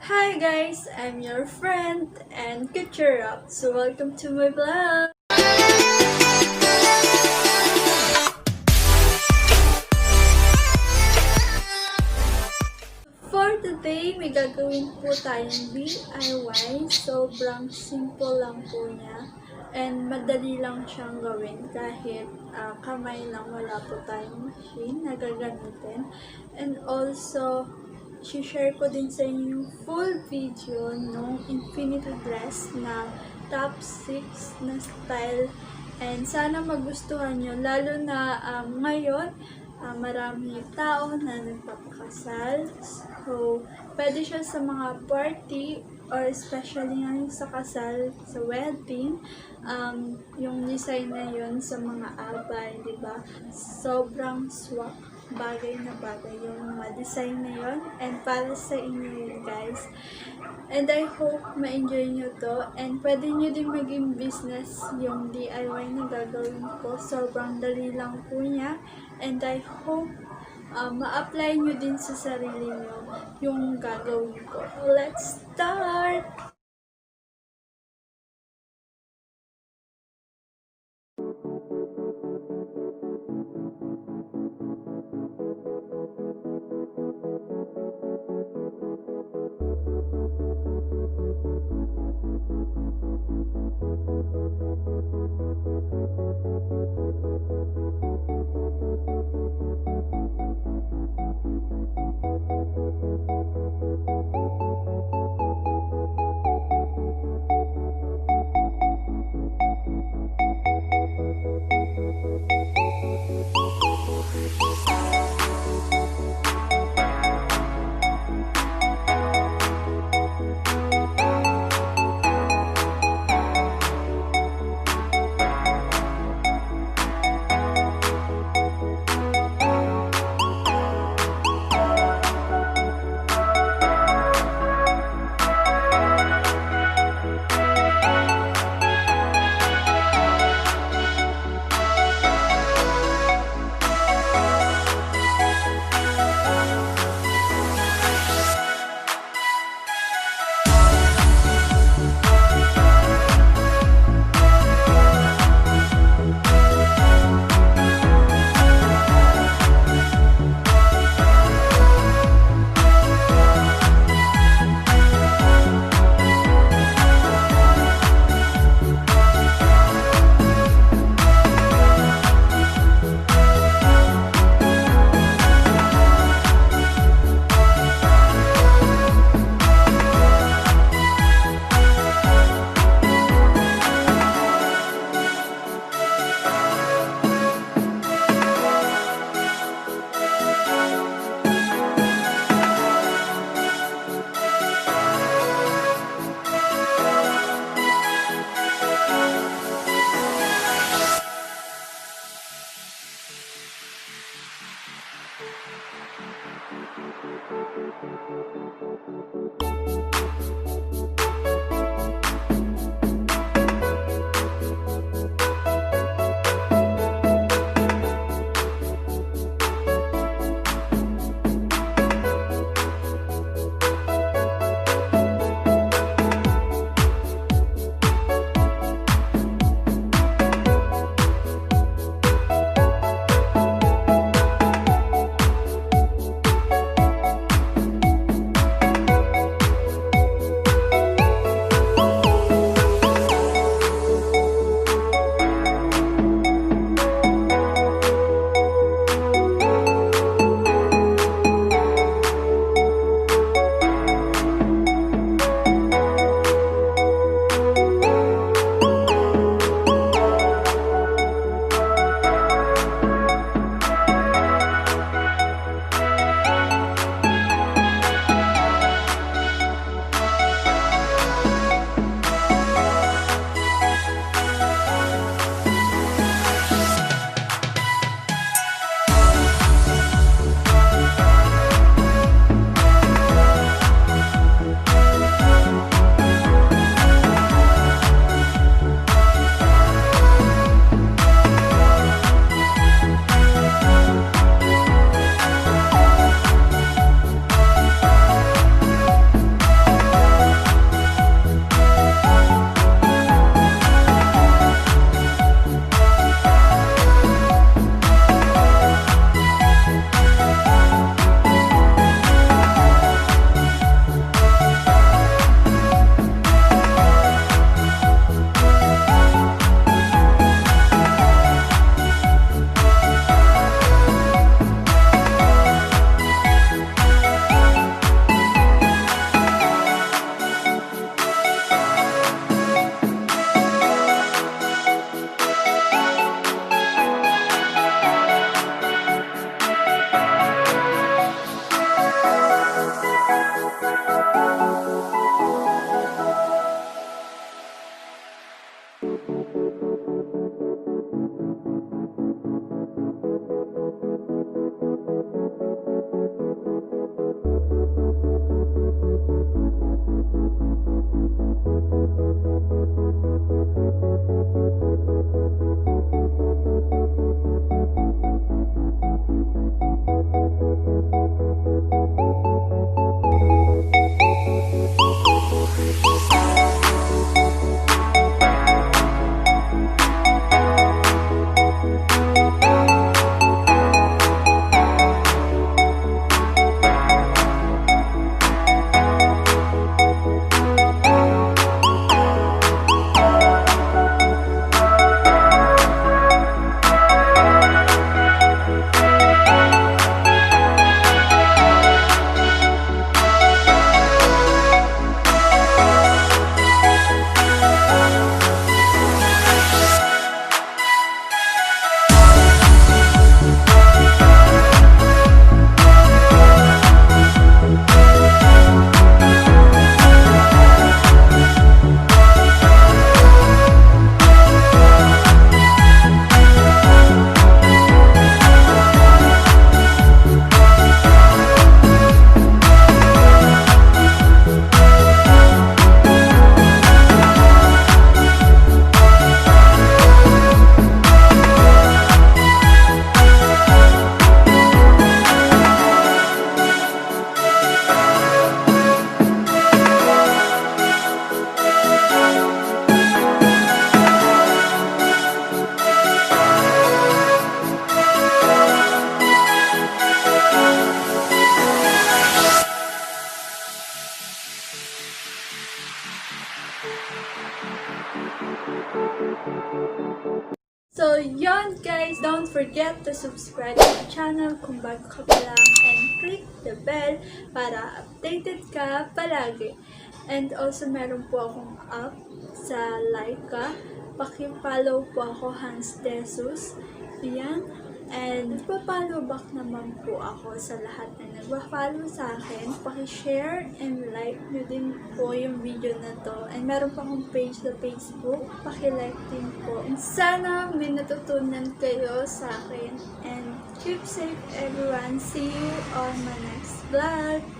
Hi guys, I'm your friend and Culture Up. So welcome to my vlog. For today, may gagawin po tayong DIY. Sobrang simple lang po niya. And madali lang siyang gawin kahit kamay lang, wala po tayong machine na gagamitin. And also, share ko din sa inyo yung full video ng infinity dress na top 6 na style. And sana magustuhan nyo, lalo na ngayon, marami tao na nagpapakasal. So, pwede siya sa mga party or especially ngayon sa kasal, sa wedding. Yung design na yun sa mga abay, di ba? Sobrang swak, bagay na bagay yung mga design na yun. And para sa inyo yun, guys. And I hope ma-enjoy nyo to. And pwede nyo din maging business yung DIY na gagawin ko. Sobrang dali lang po niya. And I hope ma-apply nyo din sa sarili nyo yung gagawin ko. Let's start! So, yon guys, don't forget to subscribe to my channel kung bago ka pa lang and click the bell para updated ka palagi. And also, meron po akong app sa Laika. Paki-follow po ako, dejesus. Yan. And nagpa-follow back naman po ako sa lahat na nagpa-follow sa akin. Paki-share and like nyo din po yung video na to. And meron pa akong page sa Facebook. Paki-like din po. And sana may natutunan kayo sa akin. And keep safe everyone. See you on my next vlog.